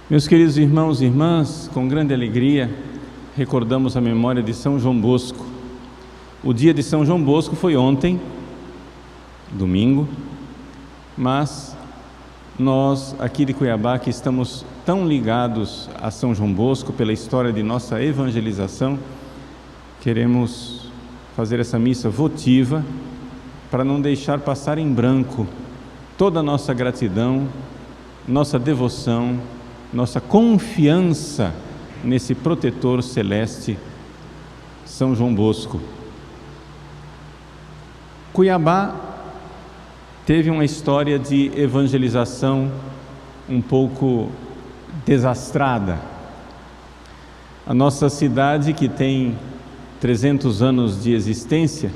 Meus queridos irmãos e irmãs, com grande alegria, recordamos a memória de São João Bosco. O dia de São João Bosco foi ontem, domingo, mas nós aqui de Cuiabá, que estamos tão ligados a São João Bosco pela história de nossa evangelização, queremos fazer essa missa votiva para não deixar passar em branco toda a nossa gratidão, nossa devoção, nossa confiança nesse protetor celeste, São João Bosco. Cuiabá teve uma história de evangelização um pouco desastrada. A nossa cidade, que tem 300 anos de existência,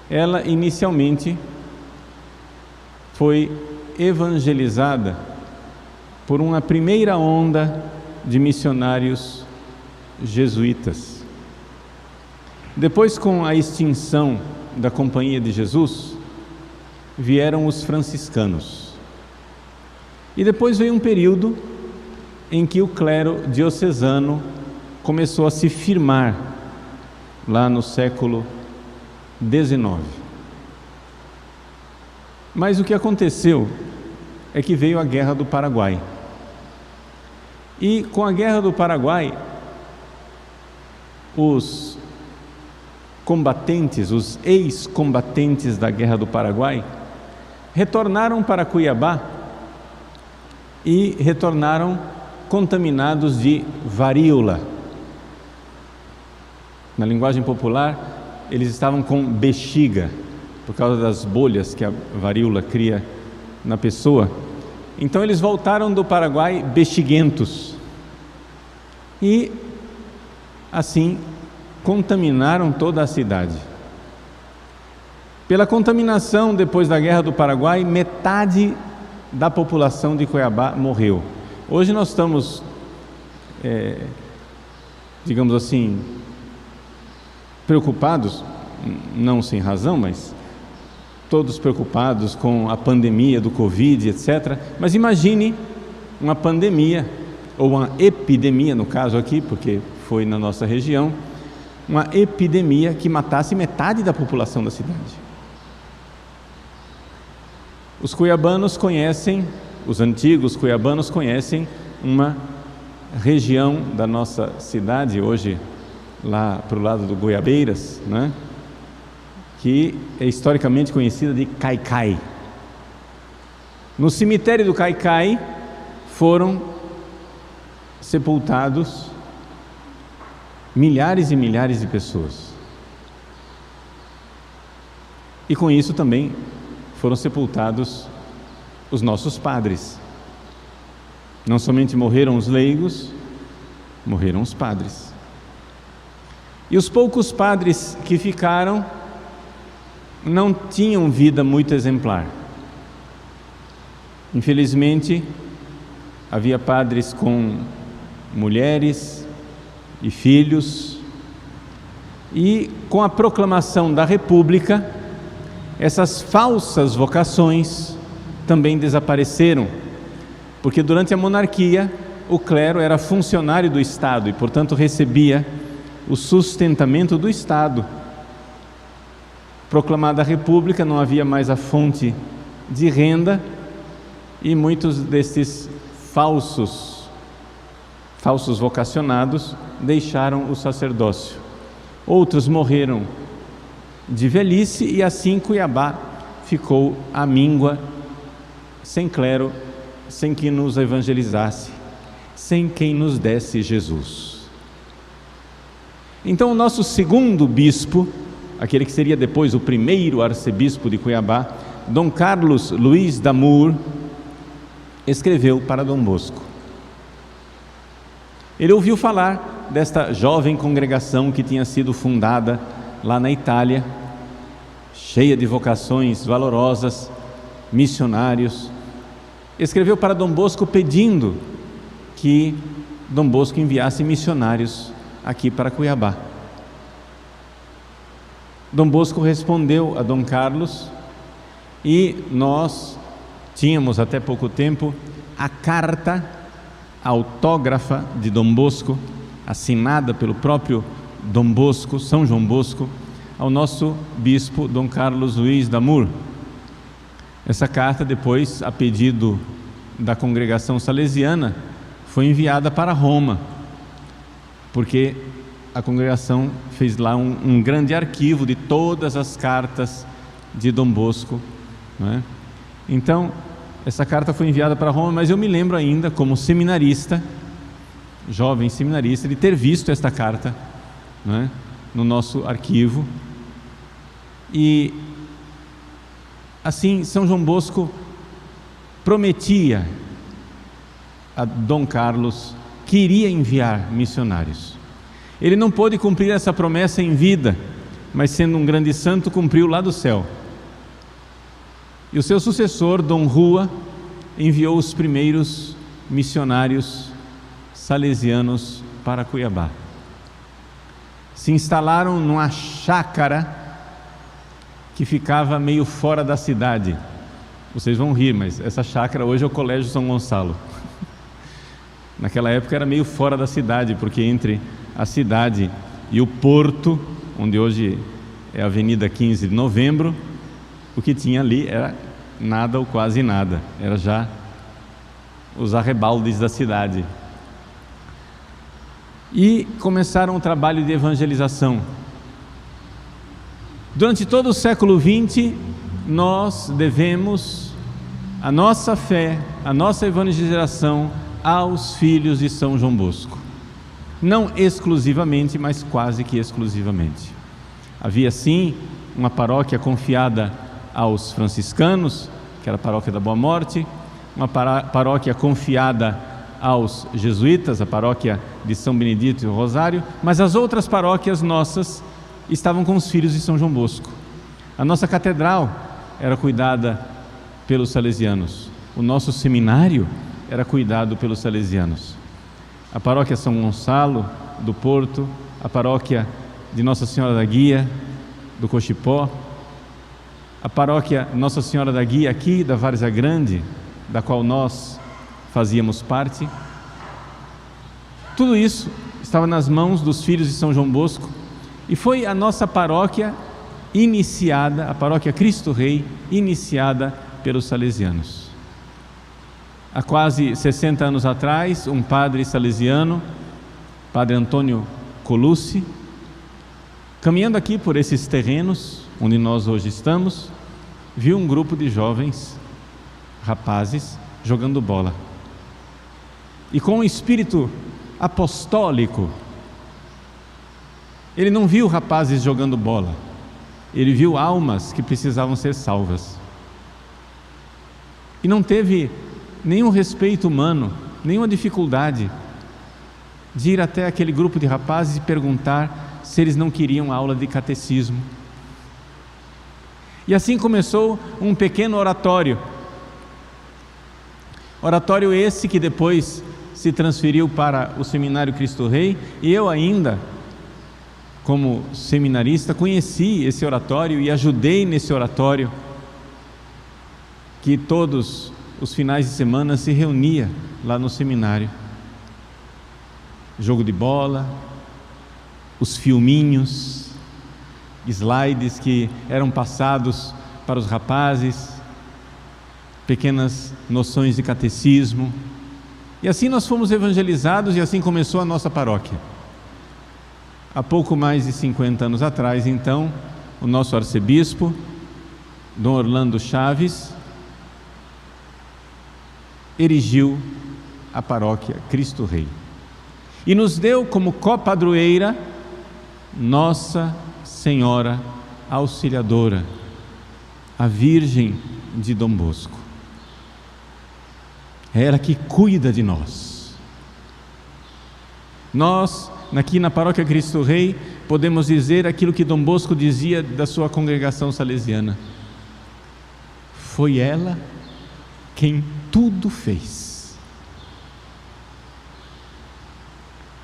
ela inicialmente foi evangelizada por uma primeira onda de missionários jesuítas. Depois, com a extinção da Companhia de Jesus, vieram os franciscanos. E depois veio um período em que o clero diocesano começou a se firmar, lá no século XIX. Mas o que aconteceu é que veio a Guerra do Paraguai. E com a Guerra do Paraguai, os combatentes, os ex-combatentes da Guerra do Paraguai, retornaram para Cuiabá e retornaram contaminados de varíola. Na linguagem popular, eles estavam com bexiga, por causa das bolhas que a varíola cria na pessoa. Então eles voltaram do Paraguai bexiguentos e assim contaminaram toda a cidade. Pela contaminação, depois da Guerra do Paraguai, metade da população de Cuiabá morreu. Hoje nós estamos, digamos assim, preocupados, não sem razão, mas todos preocupados com a pandemia do Covid, etc. Mas imagine uma pandemia, ou uma epidemia, no caso aqui, porque foi na nossa região, uma epidemia que matasse metade da população da cidade. Os cuiabanos conhecem, os antigos cuiabanos conhecem uma região da nossa cidade, hoje lá para o lado do Goiabeiras, né? Que é historicamente conhecida de Caicai. No cemitério do Caicai foram sepultados milhares e milhares de pessoas. E com isso também foram sepultados os nossos padres. Não somente morreram os leigos, morreram os padres. E os poucos padres que ficaram não tinham vida muito exemplar. Infelizmente, havia padres com mulheres e filhos, e com a proclamação da República, essas falsas vocações também desapareceram, porque durante a monarquia o clero era funcionário do Estado e, portanto, recebia o sustentamento do Estado. Proclamada a República, não havia mais a fonte de renda e muitos desses falsos vocacionados deixaram o sacerdócio. Outros morreram de velhice e assim Cuiabá ficou à míngua, sem clero, sem quem nos evangelizasse, sem quem nos desse Jesus. Então o nosso segundo bispo, aquele que seria depois o primeiro arcebispo de Cuiabá, Dom Carlos Luiz D'Amour, escreveu para Dom Bosco. Ele ouviu falar desta jovem congregação que tinha sido fundada lá na Itália, cheia de vocações valorosas, missionários. Escreveu para Dom Bosco pedindo que Dom Bosco enviasse missionários aqui para Cuiabá. Dom Bosco respondeu a Dom Carlos e nós tínhamos até pouco tempo a carta autógrafa de Dom Bosco, assinada pelo próprio Dom Bosco, São João Bosco, ao nosso bispo Dom Carlos Luiz Damour. Essa carta, depois, a pedido da congregação salesiana, foi enviada para Roma, porque a congregação fez lá um grande arquivo de todas as cartas de Dom Bosco, não é? Então, essa carta foi enviada para Roma, mas eu me lembro ainda, como seminarista, jovem seminarista, de ter visto esta carta, não é, no nosso arquivo. E assim, São João Bosco prometia a Dom Carlos que iria enviar missionários. Ele não pôde cumprir essa promessa em vida, mas sendo um grande santo, cumpriu lá do céu. E o seu sucessor, Dom Rua, enviou os primeiros missionários salesianos para Cuiabá. Se instalaram numa chácara que ficava meio fora da cidade. Vocês vão rir, mas essa chácara hoje é o Colégio São Gonçalo. Naquela época era meio fora da cidade, porque entre a cidade e o porto, onde hoje é a Avenida 15 de Novembro, o que tinha ali era nada ou quase nada, era já os arrebaldes da cidade. E começaram o trabalho de evangelização. Durante todo o século XX, nós devemos a nossa fé, a nossa evangelização aos filhos de São João Bosco. Não exclusivamente, mas quase que exclusivamente. Havia sim uma paróquia confiada aos franciscanos, que era a paróquia da Boa Morte, uma paróquia confiada aos jesuítas, a paróquia de São Benedito e o Rosário, mas as outras paróquias nossas estavam com os filhos de São João Bosco. A nossa catedral era cuidada pelos salesianos, o nosso seminário era cuidado pelos salesianos. A paróquia São Gonçalo do Porto, a paróquia de Nossa Senhora da Guia do Cochipó, a paróquia Nossa Senhora da Guia aqui da Várzea Grande, da qual nós fazíamos parte. Tudo isso estava nas mãos dos filhos de São João Bosco, e foi a nossa paróquia iniciada, a paróquia Cristo Rei, iniciada pelos salesianos. Há quase 60 anos atrás, um padre salesiano, Padre Antônio Colucci, caminhando aqui por esses terrenos onde nós hoje estamos, viu um grupo de jovens, rapazes, jogando bola. E com um espírito apostólico, ele não viu rapazes jogando bola, ele viu almas que precisavam ser salvas. E não teve nenhum respeito humano, nenhuma dificuldade de ir até aquele grupo de rapazes e perguntar se eles não queriam aula de catecismo. E assim começou um pequeno oratório. Oratório esse que depois se transferiu para o Seminário Cristo Rei, e eu ainda, como seminarista, conheci esse oratório e ajudei nesse oratório, que todos os finais de semana se reunia lá no seminário. Jogo de bola, os filminhos, slides que eram passados para os rapazes, pequenas noções de catecismo. E assim nós fomos evangelizados, e assim começou a nossa paróquia. Há pouco mais de 50 anos atrás, então, o nosso arcebispo, Dom Orlando Chaves, erigiu a paróquia Cristo Rei e nos deu como copadroeira Nossa Senhora Auxiliadora, a Virgem de Dom Bosco. É ela que cuida de nós. Nós, aqui na paróquia Cristo Rei, podemos dizer aquilo que Dom Bosco dizia da sua congregação salesiana: foi ela quem tudo fez.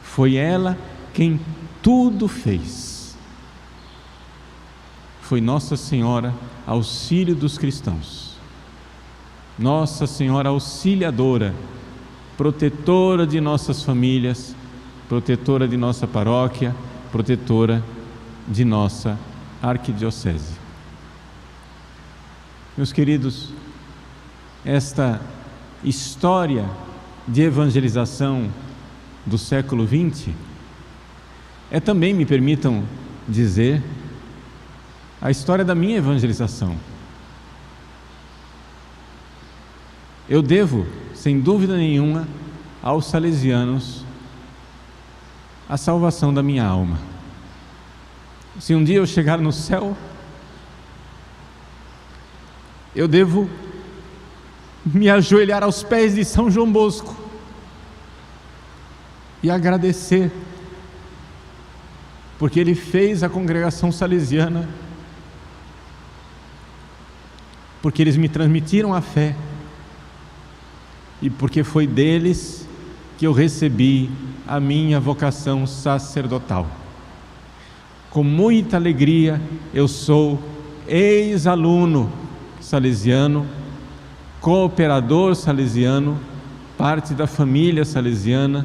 Foi ela quem tudo fez. Foi Nossa Senhora Auxílio dos cristãos, Nossa Senhora Auxiliadora, protetora de nossas famílias, protetora de nossa paróquia, protetora de nossa arquidiocese. Meus queridos, esta história de evangelização do século XX é também, me permitam dizer, a história da minha evangelização. Eu devo, sem dúvida nenhuma, aos salesianos a salvação da minha alma. Se um dia eu chegar no céu, eu devo me ajoelhar aos pés de São João Bosco e agradecer, porque ele fez a congregação salesiana, porque eles me transmitiram a fé e porque foi deles que eu recebi a minha vocação sacerdotal. Com muita alegria, eu sou ex-aluno salesiano, cooperador salesiano, parte da família salesiana,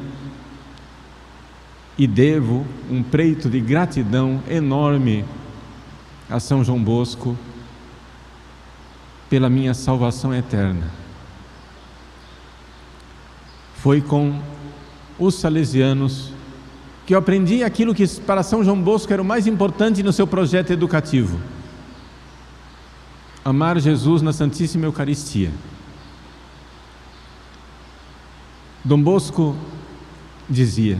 e devo um preito de gratidão enorme a São João Bosco pela minha salvação eterna. Foi com os salesianos que eu aprendi aquilo que para São João Bosco era o mais importante no seu projeto educativo: amar Jesus na Santíssima Eucaristia. Dom Bosco dizia: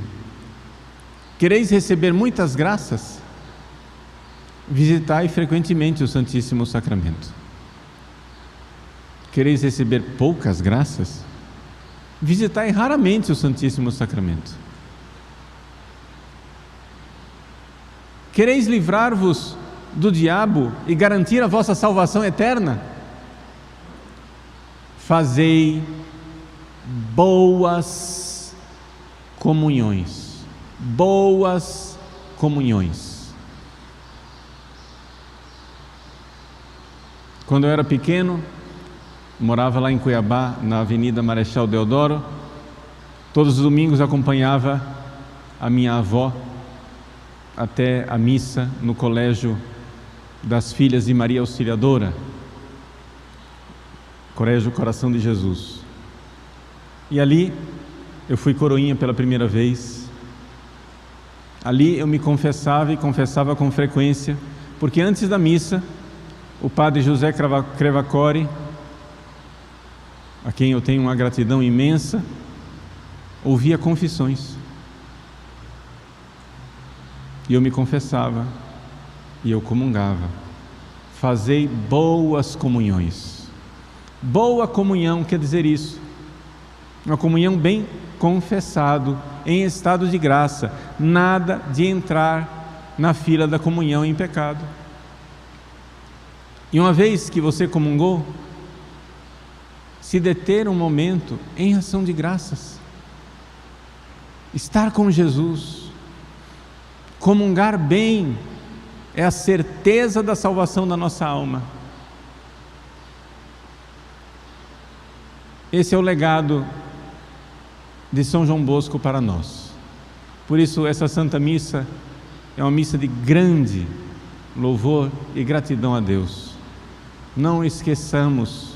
quereis receber muitas graças? Visitai frequentemente o Santíssimo Sacramento. Quereis receber poucas graças? Visitai raramente o Santíssimo Sacramento. Quereis livrar-vos do diabo e garantir a vossa salvação eterna? Fazei boas comunhões. Boas comunhões. Quando eu era pequeno, morava lá em Cuiabá, na Avenida Marechal Deodoro. Todos os domingos acompanhava a minha avó até a missa no Colégio das Filhas de Maria Auxiliadora, Colégio Coração de Jesus. E ali eu fui coroinha pela primeira vez. Ali eu me confessava e confessava com frequência, porque antes da missa, o padre José Crevacore, a quem eu tenho uma gratidão imensa, ouvia confissões. E eu me confessava, e eu comungava. Fazei boas comunhões. Boa comunhão quer dizer isso. Uma comunhão bem confessado, em estado de graça. Nada de entrar na fila da comunhão em pecado. E uma vez que você comungou, se deter um momento em ação de graças. Estar com Jesus. Comungar bem é a certeza da salvação da nossa alma. Esse é o legado de São João Bosco para nós. Por isso essa Santa Missa é uma missa de grande louvor e gratidão a Deus. Não esqueçamos: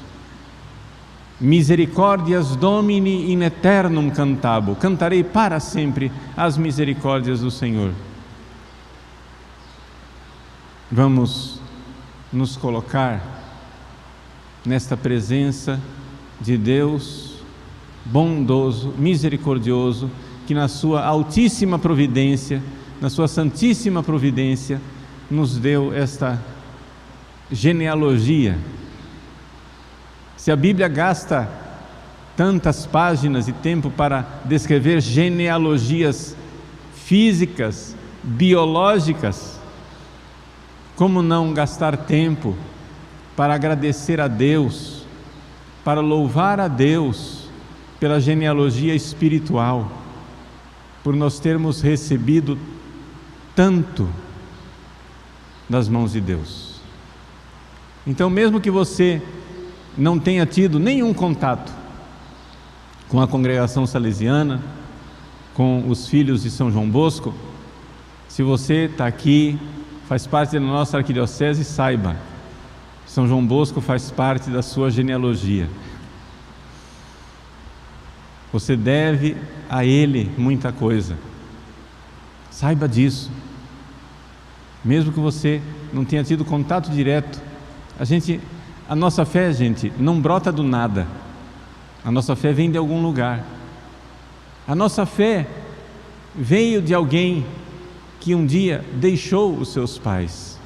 Misericordias Domini in aeternum cantabo. Cantarei para sempre as misericórdias do Senhor. Vamos nos colocar nesta presença de Deus bondoso, misericordioso, que na sua altíssima providência, na sua santíssima providência, nos deu esta genealogia. Se a Bíblia gasta tantas páginas e tempo para descrever genealogias físicas, biológicas, como não gastar tempo para agradecer a Deus, para louvar a Deus pela genealogia espiritual, por nós termos recebido tanto das mãos de Deus. Então, mesmo que você não tenha tido nenhum contato com a congregação salesiana, com os filhos de São João Bosco. Se você está aqui, faz parte da nossa arquidiocese, saiba, São João Bosco faz parte da sua genealogia. Você deve a ele muita coisa. Saiba disso. Mesmo que você não tenha tido contato direto, a nossa fé, gente, não brota do nada. A nossa fé vem de algum lugar. A nossa fé veio de alguém que um dia deixou os seus pais.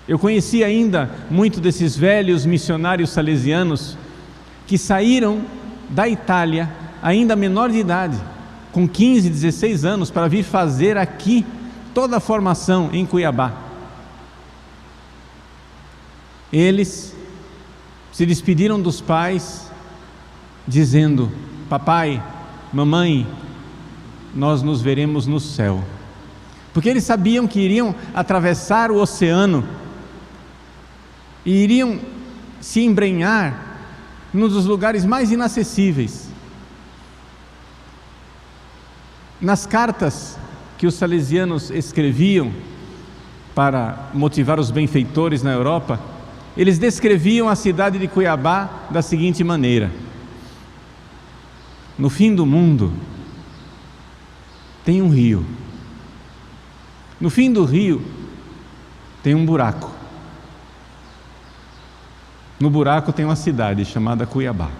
Eu conheci ainda muito desses velhos missionários salesianos que saíram da Itália, ainda menor de idade, com 15, 16 anos, para vir fazer aqui toda a formação em Cuiabá. Eles se despediram dos pais, dizendo: papai, mamãe, nós nos veremos no céu. Porque eles sabiam que iriam atravessar o oceano e iriam se embrenhar num dos lugares mais inacessíveis. Nas cartas que os salesianos escreviam para motivar os benfeitores na Europa, eles descreviam a cidade de Cuiabá da seguinte maneira: no fim do mundo tem um rio, no fim do rio tem um buraco, no buraco tem uma cidade chamada Cuiabá.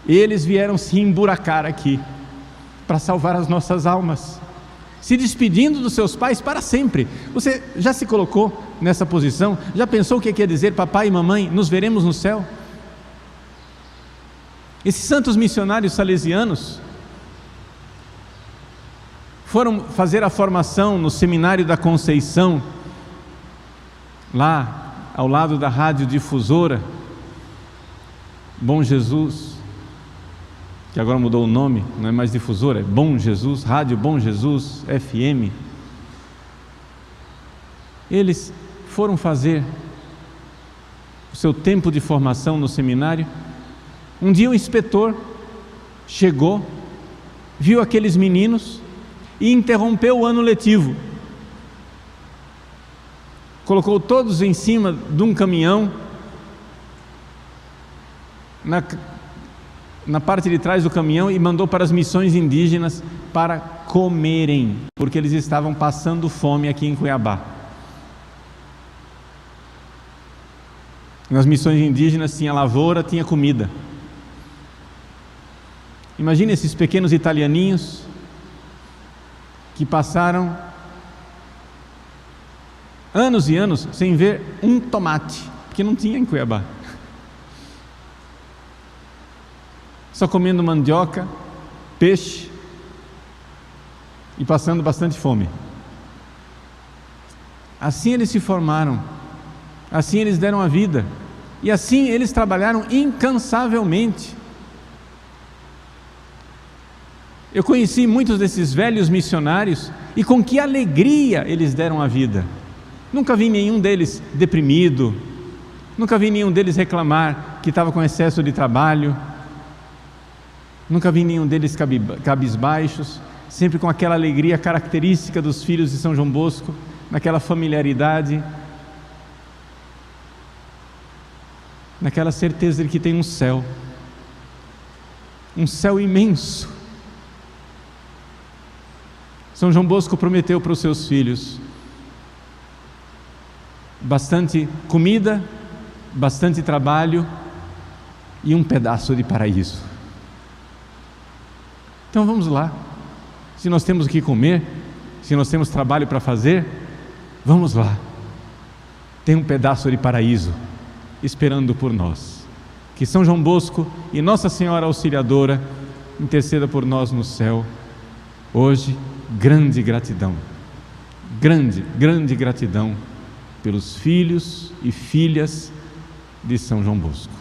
Eles vieram se emburacar aqui para salvar as nossas almas, se despedindo dos seus pais para sempre. Você já se colocou nessa posição? Já pensou o que quer dizer papai e mamãe, nos veremos no céu? Esses santos missionários salesianos foram fazer a formação no Seminário da Conceição, lá ao lado da rádio difusora Bom Jesus, que agora mudou o nome, não é mais difusora, é Bom Jesus, Rádio Bom Jesus, FM. Eles foram fazer o seu tempo de formação no seminário. Um dia o inspetor chegou, viu aqueles meninos e interrompeu o ano letivo. Colocou todos em cima de um caminhão, na parte de trás do caminhão, e mandou para as missões indígenas para comerem, porque eles estavam passando fome aqui em Cuiabá. Nas missões indígenas tinha lavoura, tinha comida. Imagine esses pequenos italianinhos que passaram anos e anos sem ver um tomate, porque não tinha em Cuiabá. Só comendo mandioca, peixe e passando bastante fome. Assim eles se formaram, assim eles deram a vida, e assim eles trabalharam incansavelmente. Eu conheci muitos desses velhos missionários e com que alegria eles deram a vida. Nunca vi nenhum deles deprimido, nunca vi nenhum deles reclamar que estava com excesso de trabalho, nunca vi nenhum deles cabisbaixos, sempre com aquela alegria característica dos filhos de São João Bosco, naquela familiaridade, naquela certeza de que tem um céu imenso. São João Bosco prometeu para os seus filhos bastante comida, bastante trabalho e um pedaço de paraíso. Então vamos lá. Se nós temos o que comer, se nós temos trabalho para fazer, vamos lá. Tem um pedaço de paraíso esperando por nós. Que São João Bosco e Nossa Senhora Auxiliadora interceda por nós no céu. Hoje, grande gratidão, grande gratidão pelos filhos e filhas de São João Bosco.